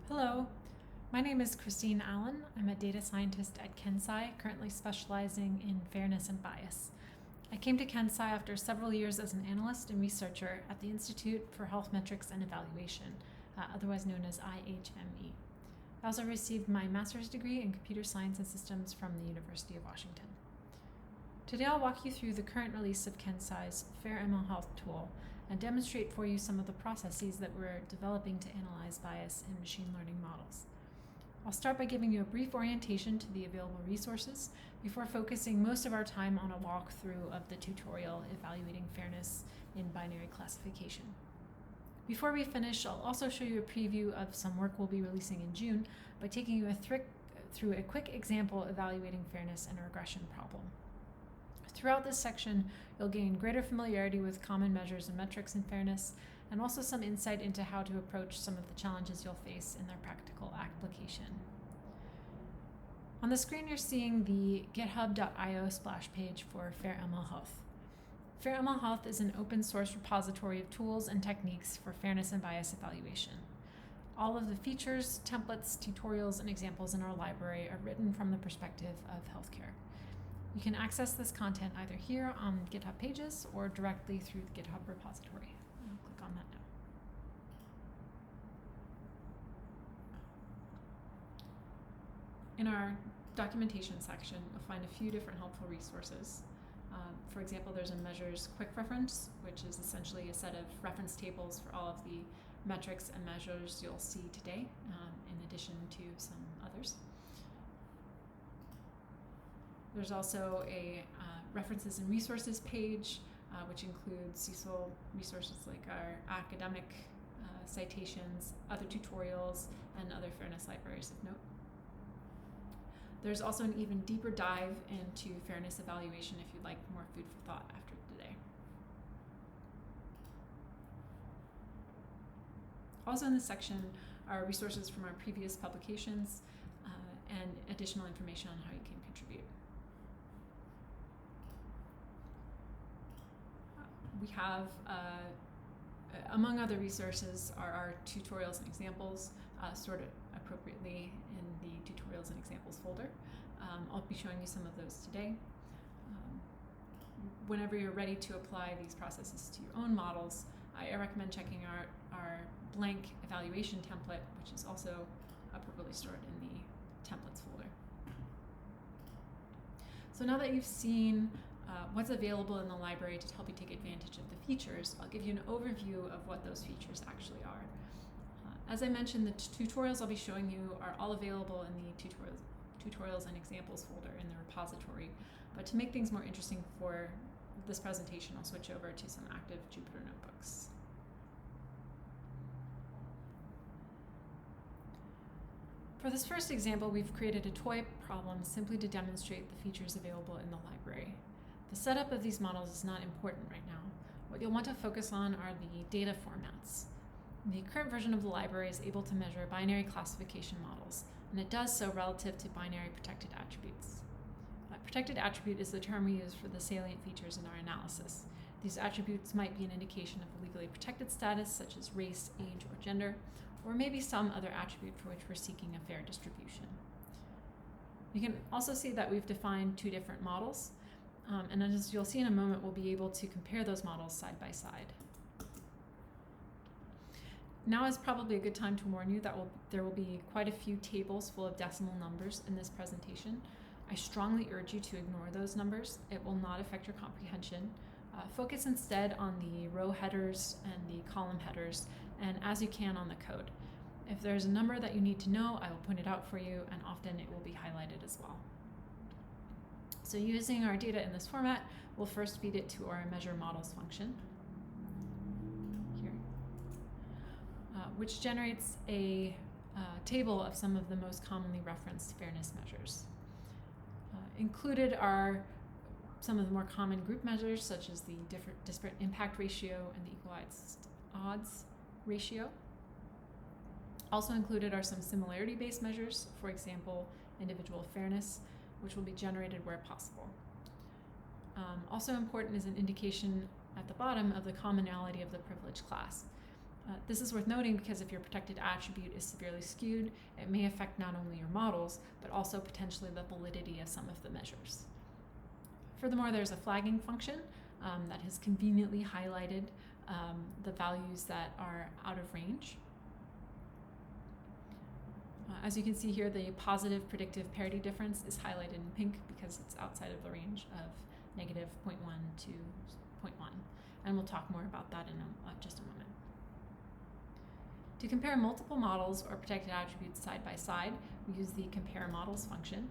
Hello, my name is Christine Allen. I'm a data scientist at Kensai, currently specializing in fairness and bias. I came to Kensai after several years as an analyst and researcher at the Institute for Health Metrics and Evaluation, otherwise known as IHME. I also received my master's degree in computer science and systems from the University of Washington. Today I'll walk you through the current release of Kensai's FairML Health tool and demonstrate for you some of the processes that we're developing to analyze bias in machine learning models. I'll start by giving you a brief orientation to the available resources before focusing most of our time on a walkthrough of the tutorial evaluating fairness in binary classification. Before we finish, I'll also show you a preview of some work we'll be releasing in June by taking you through a quick example evaluating fairness in a regression problem. Throughout this section, you'll gain greater familiarity with common measures and metrics in fairness, and also some insight into how to approach some of the challenges you'll face in their practical application. On the screen, you're seeing the github.io splash page for FairML Health. FairML Health is an open source repository of tools and techniques for fairness and bias evaluation. All of the features, templates, tutorials, and examples in our library are written from the perspective of healthcare. You can access this content either here on GitHub pages or directly through the GitHub repository. I'll click on that now. In our documentation section, you'll find a few different helpful resources. For example, there's a measures quick reference, which is essentially a set of reference tables for all of the metrics and measures you'll see today, in addition to some others. There's also a references and resources page, which includes useful resources like our academic citations, other tutorials, and other fairness libraries of note. There's also an even deeper dive into fairness evaluation if you'd like more food for thought after today. Also in this section are resources from our previous publications and additional information on how you can contribute. We have, among other resources, are our tutorials and examples sorted appropriately in the tutorials and examples folder. I'll be showing you some of those today. Whenever you're ready to apply these processes to your own models, I recommend checking out our blank evaluation template, which is also appropriately stored in the templates folder. So now that you've seen what's available in the library to help you take advantage of the features, I'll give you an overview of what those features actually are. As I mentioned, the tutorials I'll be showing you are all available in the tutorials and examples folder in the repository. But to make things more interesting for this presentation, I'll switch over to some active Jupyter notebooks. For this first example, we've created a toy problem simply to demonstrate the features available in the library. The setup of these models is not important right now. What you'll want to focus on are the data formats. The current version of the library is able to measure binary classification models, and it does so relative to binary protected attributes. Protected attribute is the term we use for the salient features in our analysis. These attributes might be an indication of a legally protected status, such as race, age, or gender, or maybe some other attribute for which we're seeking a fair distribution. You can also see that we've defined two different models. And as you'll see in a moment, we'll be able to compare those models side by side. Now is probably a good time to warn you that there will be quite a few tables full of decimal numbers in this presentation. I strongly urge you to ignore those numbers. It will not affect your comprehension. Focus instead on the row headers and the column headers, and as you can on the code. If there's a number that you need to know, I will point it out for you, and often it will be highlighted as well. So using our data in this format, we'll first feed it to our measure models function here, which generates a table of some of the most commonly referenced fairness measures. Included are some of the more common group measures, such as the disparate impact ratio and the equalized odds ratio. Also included are some similarity-based measures, for example, individual fairness, which will be generated where possible. Also important is an indication at the bottom of the commonality of the privilege class. This is worth noting because if your protected attribute is severely skewed, it may affect not only your models, but also potentially the validity of some of the measures. Furthermore, there's a flagging function that has conveniently highlighted the values that are out of range. As you can see here, the positive predictive parity difference is highlighted in pink because it's outside of the range of negative 0.1 to 0.1. And we'll talk more about that in just a moment. To compare multiple models or protected attributes side by side, we use the compare models function,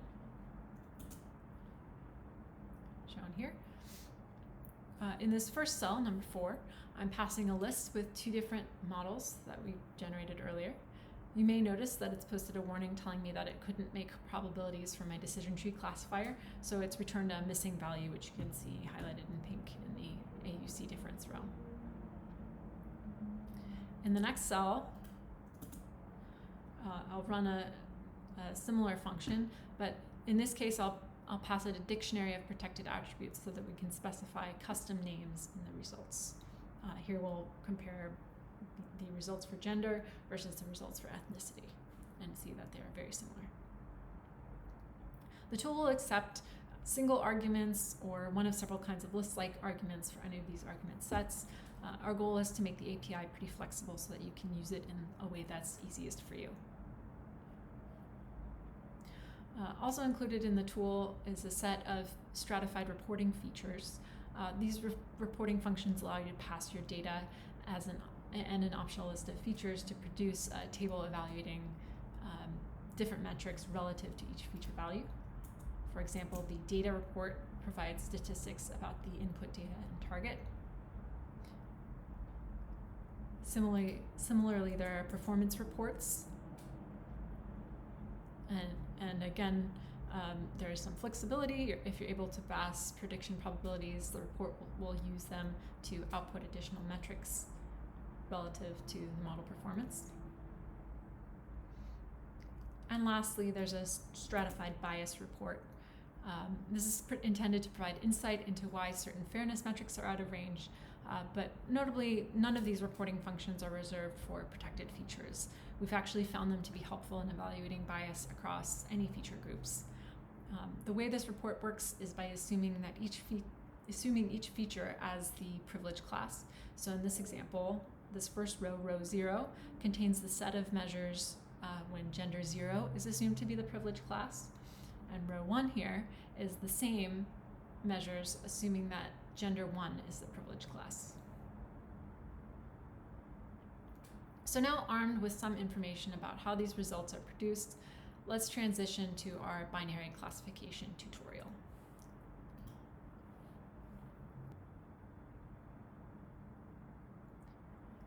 shown here. In this first cell, number 4, I'm passing a list with 2 different models that we generated earlier. You may notice that it's posted a warning telling me that it couldn't make probabilities for my decision tree classifier, so it's returned a missing value, which you can see highlighted in pink in the AUC difference row. In the next cell, I'll run a similar function, but in this case I'll pass it a dictionary of protected attributes so that we can specify custom names in the results. Here we'll compare the results for gender versus the results for ethnicity and see that they are very similar. The tool will accept single arguments or one of several kinds of list-like arguments for any of these argument sets. Our goal is to make the API pretty flexible so that you can use it in a way that's easiest for you. Also included in the tool is a set of stratified reporting features. These reporting functions allow you to pass your data as and an optional list of features to produce a table evaluating different metrics relative to each feature value. For example, the data report provides statistics about the input data and target. Similarly, there are performance reports. And again, there is some flexibility. If you're able to pass prediction probabilities, the report will use them to output additional metrics relative to the model performance. And lastly, there's a stratified bias report. This is intended to provide insight into why certain fairness metrics are out of range, but notably, none of these reporting functions are reserved for protected features. We've actually found them to be helpful in evaluating bias across any feature groups. The way this report works is by assuming each feature as the privilege class. So in this example, this first row, row 0, contains the set of measures when gender 0 is assumed to be the privilege class. And row 1 here is the same measures assuming that gender 1 is the privilege class. So now, armed with some information about how these results are produced, let's transition to our binary classification tutorial.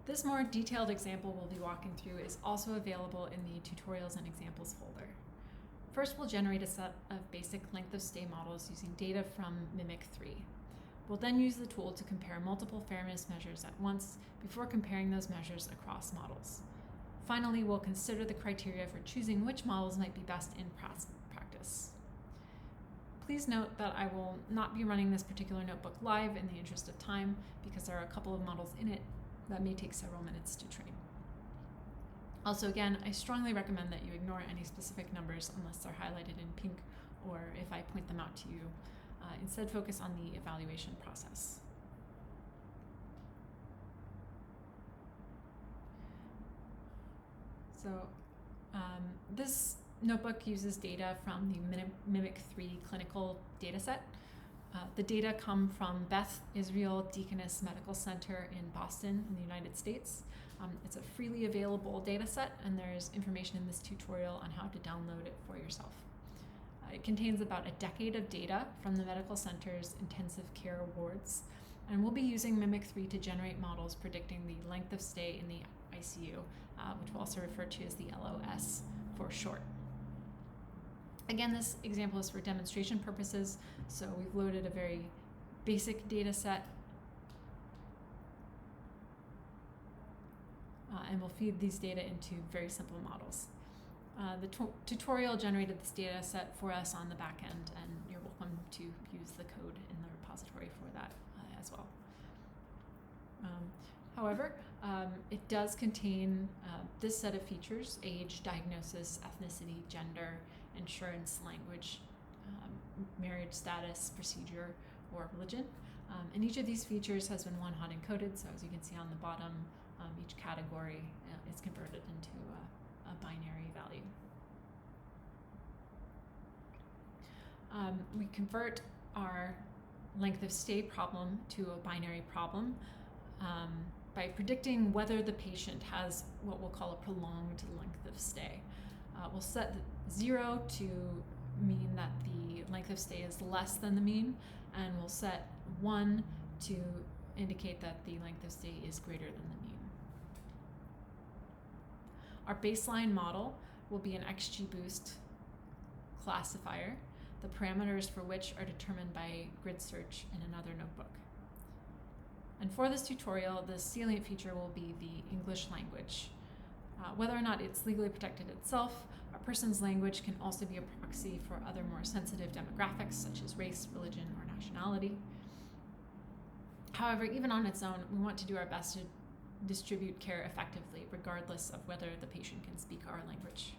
This more detailed example we'll be walking through is also available in the tutorials and examples folder. First, we'll generate a set of basic length of stay models using data from Mimic 3. We'll then use the tool to compare multiple fairness measures at once before comparing those measures across models. Finally, we'll consider the criteria for choosing which models might be best in practice. Please note that I will not be running this particular notebook live in the interest of time because there are a couple of models in it that may take several minutes to train. Also, again, I strongly recommend that you ignore any specific numbers unless they're highlighted in pink or if I point them out to you. Instead, focus on the evaluation process. So this notebook uses data from the Mimic 3 clinical dataset. The data come from Beth Israel Deaconess Medical Center in Boston in the United States. It's a freely available data set, and there's information in this tutorial on how to download it for yourself. It contains about a decade of data from the medical center's intensive care wards, and we'll be using Mimic 3 to generate models predicting the length of stay in the ICU, which we'll also refer to as the LOS for short. Again, this example is for demonstration purposes, so we've loaded a very basic data set, and we'll feed these data into very simple models. The tutorial generated this data set for us on the back end, and you're welcome to use the code in the repository for that as well. However, It does contain this set of features: age, diagnosis, ethnicity, gender, insurance, language, marriage status, procedure, or religion. And each of these features has been one-hot encoded, so as you can see on the bottom, each category is converted into a binary value. We convert our length of stay problem to a binary problem by predicting whether the patient has what we'll call a prolonged length of stay. We'll set 0 to mean that the length of stay is less than the mean, and we'll set 1 to indicate that the length of stay is greater than the mean. Our baseline model will be an XGBoost classifier, the parameters for which are determined by grid search in another notebook. And for this tutorial, the salient feature will be the English language. Whether or not it's legally protected itself, a person's language can also be a proxy for other more sensitive demographics such as race, religion, or nationality. However, even on its own, we want to do our best to distribute care effectively, regardless of whether the patient can speak our language.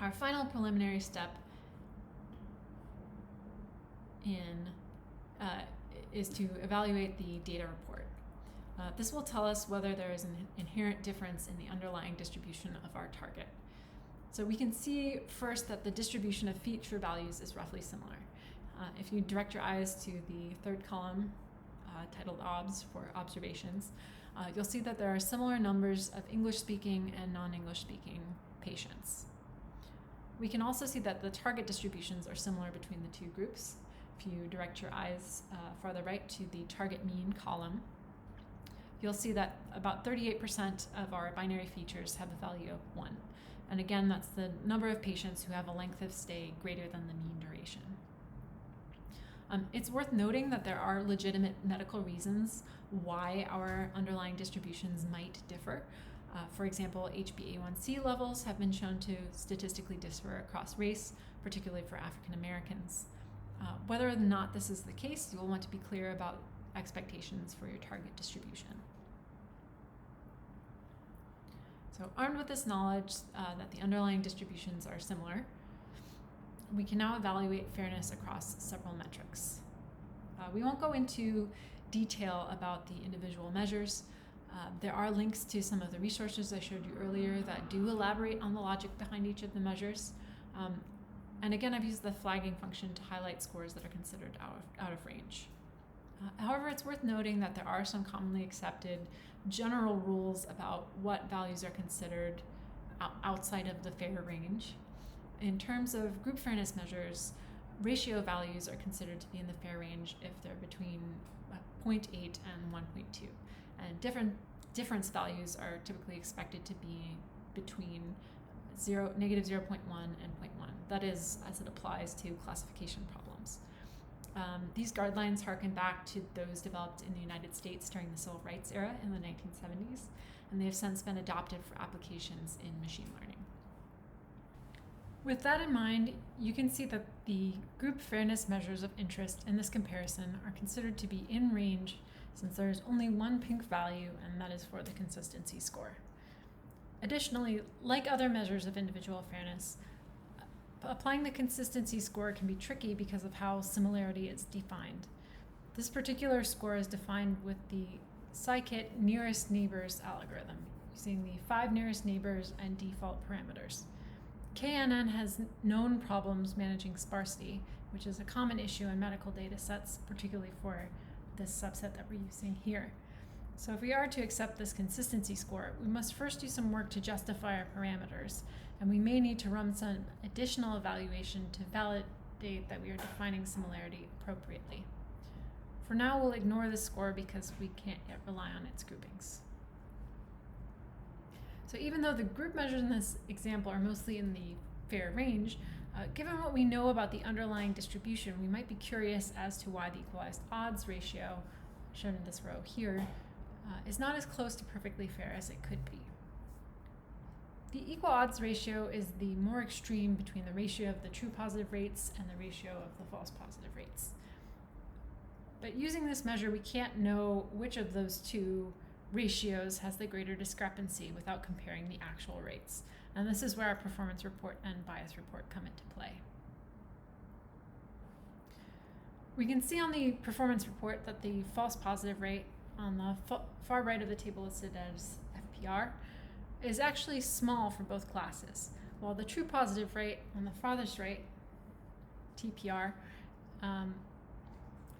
Our final preliminary step is to evaluate the data report. This will tell us whether there is an inherent difference in the underlying distribution of our target. So we can see first that the distribution of feature values is roughly similar. If you direct your eyes to the third column, titled OBS for observations, you'll see that there are similar numbers of English-speaking and non-English speaking patients. We can also see that the target distributions are similar between the two groups. If you direct your eyes farther right to the target mean column, you'll see that about 38% of our binary features have a value of 1. And again, that's the number of patients who have a length of stay greater than the mean duration. It's worth noting that there are legitimate medical reasons why our underlying distributions might differ. For example, HbA1c levels have been shown to statistically differ across race, particularly for African Americans. Whether or not this is the case, you will want to be clear about expectations for your target distribution. So armed with this knowledge that the underlying distributions are similar, we can now evaluate fairness across several metrics. We won't go into detail about the individual measures. There are links to some of the resources I showed you earlier that do elaborate on the logic behind each of the measures. And again, I've used the flagging function to highlight scores that are considered out of range. However, it's worth noting that there are some commonly accepted general rules about what values are considered outside of the fair range. In terms of group fairness measures, ratio values are considered to be in the fair range if they're between 0.8 and 1.2. And difference values are typically expected to be between -0.1 and 0.1. That is, as it applies to classification problems. These guidelines harken back to those developed in the United States during the Civil Rights era in the 1970s, and they have since been adopted for applications in machine learning. With that in mind, you can see that the group fairness measures of interest in this comparison are considered to be in range since there is only one pink value, and that is for the consistency score. Additionally, like other measures of individual fairness, applying the consistency score can be tricky because of how similarity is defined. This particular score is defined with the scikit nearest neighbors algorithm, using the 5 nearest neighbors and default parameters. KNN has known problems managing sparsity, which is a common issue in medical data sets, particularly for this subset that we're using here. So if we are to accept this consistency score, we must first do some work to justify our parameters, and we may need to run some additional evaluation to validate that we are defining similarity appropriately. For now, we'll ignore this score because we can't yet rely on its groupings. So even though the group measures in this example are mostly in the fair range, given what we know about the underlying distribution, we might be curious as to why the equalized odds ratio, shown in this row here, is not as close to perfectly fair as it could be. The equal odds ratio is the more extreme between the ratio of the true positive rates and the ratio of the false positive rates. But using this measure, we can't know which of those two ratios has the greater discrepancy without comparing the actual rates. And this is where our performance report and bias report come into play. We can see on the performance report that the false positive rate on the far right of the table listed as FPR is actually small for both classes, while the true positive rate on the farthest right, TPR,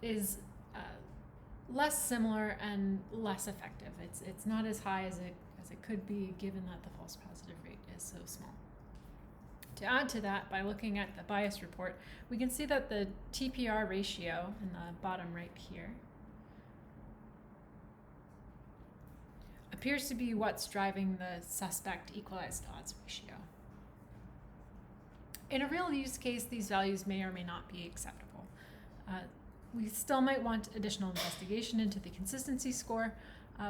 is less similar and less effective. It's not as high as it could be, given that the false positive rate is so small. To add to that, by looking at the bias report, we can see that the TPR ratio in the bottom right here appears to be what's driving the suspect equalized odds ratio. In a real use case, these values may or may not be acceptable. We still might want additional investigation into the consistency score,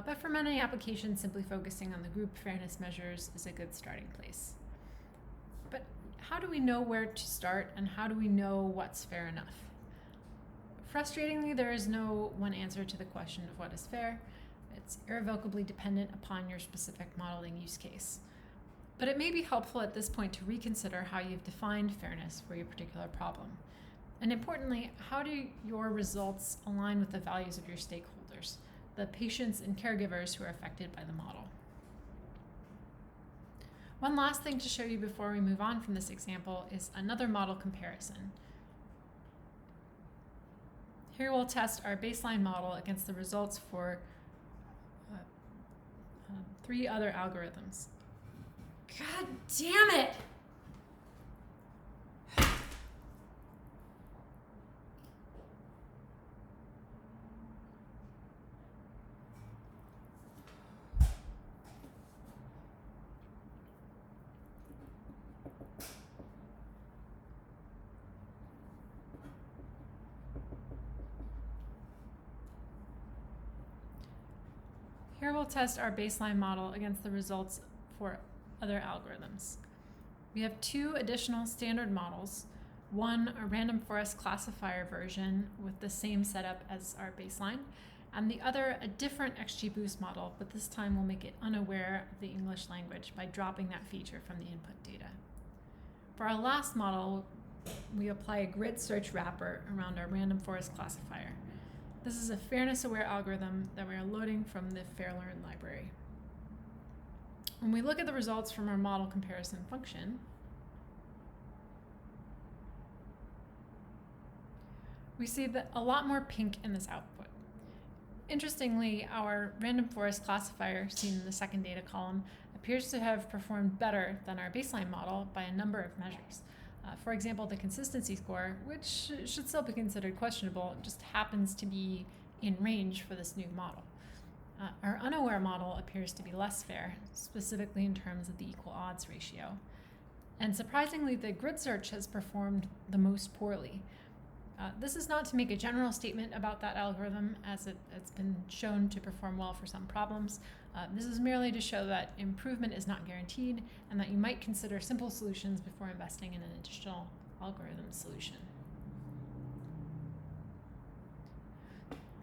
but for many applications, simply focusing on the group fairness measures is a good starting place. But how do we know where to start, and how do we know what's fair enough? Frustratingly, there is no one answer to the question of what is fair. It's irrevocably dependent upon your specific modeling use case. But it may be helpful at this point to reconsider how you've defined fairness for your particular problem. And importantly, how do your results align with the values of your stakeholders, the patients and caregivers who are affected by the model? One last thing to show you before we move on from this example is another model comparison. Here we'll test our baseline model against the results for 3 other algorithms. God damn it! Here we'll test our baseline model against the results for other algorithms. We have 2 additional standard models, one a random forest classifier version with the same setup as our baseline, and the other a different XGBoost model, but this time we'll make it unaware of the English language by dropping that feature from the input data. For our last model, we apply a grid search wrapper around our random forest classifier. This is a fairness-aware algorithm that we are loading from the FairLearn library. When we look at the results from our model comparison function, we see that a lot more pink in this output. Interestingly, our random forest classifier, seen in the second data column, appears to have performed better than our baseline model by a number of measures. For example, the consistency score, which should still be considered questionable, just happens to be in range for this new model. Our unaware model appears to be less fair, specifically in terms of the equal odds ratio. And surprisingly, the grid search has performed the most poorly. This is not to make a general statement about that algorithm, as it's been shown to perform well for some problems. This is merely to show that improvement is not guaranteed, and that you might consider simple solutions before investing in an additional algorithm solution.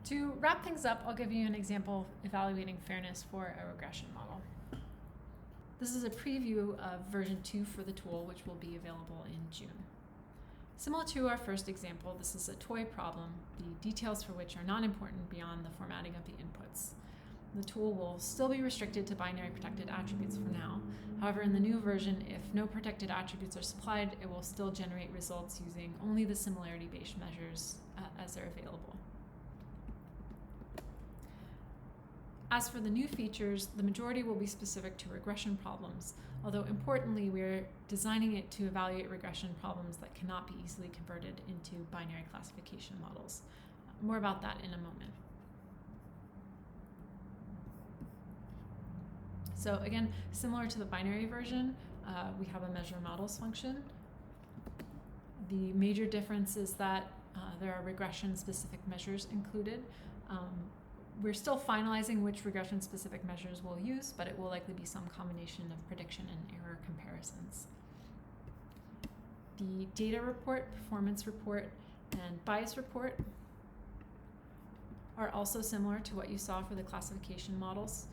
To wrap things up, I'll give you an example evaluating fairness for a regression model. This is a preview of version 2 for the tool, which will be available in June. Similar to our first example, this is a toy problem, the details for which are not important beyond the formatting of the inputs. The tool will still be restricted to binary protected attributes for now. However, in the new version, if no protected attributes are supplied, it will still generate results using only the similarity-based measures as they're available. As for the new features, the majority will be specific to regression problems, although importantly, we're designing it to evaluate regression problems that cannot be easily converted into binary classification models. More about that in a moment. So again, similar to the binary version, we have a measure models function. The major difference is that there are regression-specific measures included. We're still finalizing which regression-specific measures we'll use, but it will likely be some combination of prediction and error comparisons. The data report, performance report, and bias report are also similar to what you saw for the classification models,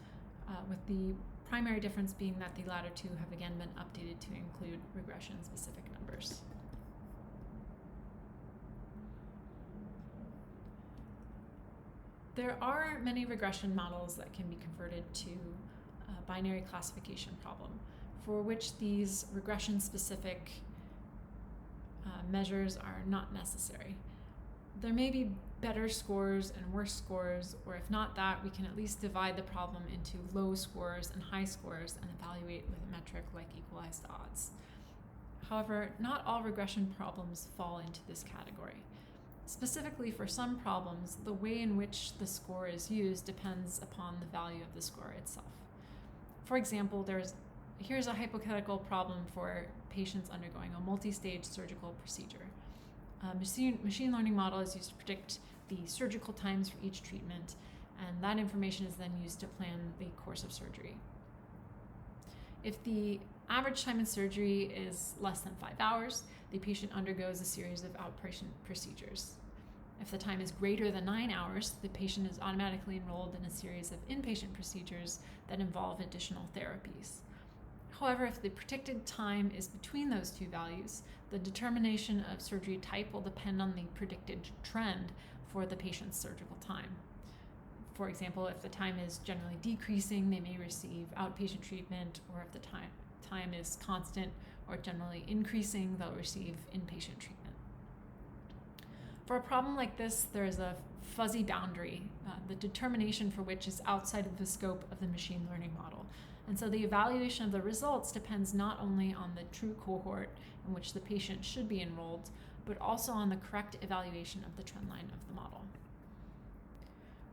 with the primary difference being that the latter two have again been updated to include regression-specific numbers. There are many regression models that can be converted to a binary classification problem, for which these regression-specific measures are not necessary. There may be better scores and worse scores, or if not that, we can at least divide the problem into low scores and high scores and evaluate with a metric like equalized odds. However, not all regression problems fall into this category. Specifically for some problems, the way in which the score is used depends upon the value of the score itself. For example, here's a hypothetical problem for patients undergoing a multi-stage surgical procedure. A machine learning model is used to predict the surgical times for each treatment, and that information is then used to plan the course of surgery. If the average time in surgery is less than 5 hours, the patient undergoes a series of outpatient procedures. If the time is greater than 9 hours, the patient is automatically enrolled in a series of inpatient procedures that involve additional therapies. However, if the predicted time is between those two values, the determination of surgery type will depend on the predicted trend for the patient's surgical time. For example, if the time is generally decreasing, they may receive outpatient treatment, or if the time is constant or generally increasing, they'll receive inpatient treatment. For a problem like this, there is a fuzzy boundary, the determination for which is outside of the scope of the machine learning model. And so the evaluation of the results depends not only on the true cohort in which the patient should be enrolled, but also on the correct evaluation of the trend line of the model.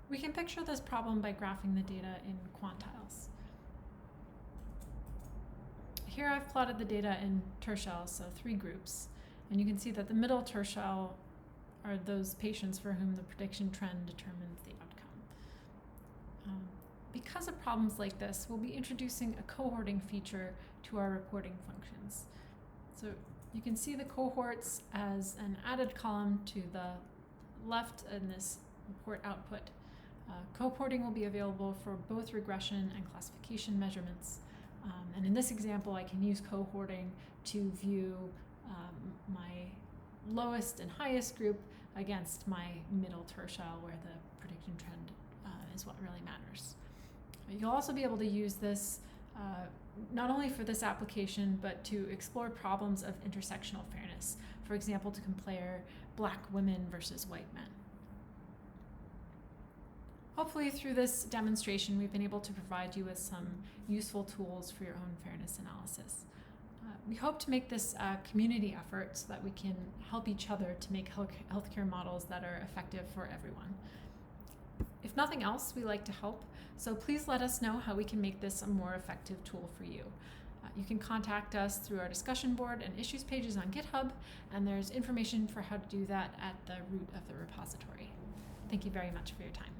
We can picture this problem by graphing the data in quantiles. Here I've plotted the data in tertiles, so 3 groups. And you can see that the middle tertile are those patients for whom the prediction trend determines the outcome. Because of problems like this, we'll be introducing a cohorting feature to our reporting functions. So you can see the cohorts as an added column to the left in this report output. Cohorting will be available for both regression and classification measurements. And in this example, I can use cohorting to view my lowest and highest group against my middle tertile, where the prediction trend is what really matters. You'll also be able to use this not only for this application, but to explore problems of intersectional fairness. For example, to compare Black women versus white men. Hopefully through this demonstration, we've been able to provide you with some useful tools for your own fairness analysis. We hope to make this a community effort so that we can help each other to make healthcare models that are effective for everyone. If nothing else, we like to help, so please let us know how we can make this a more effective tool for you. You can contact us through our discussion board and issues pages on GitHub, and there's information for how to do that at the root of the repository. Thank you very much for your time.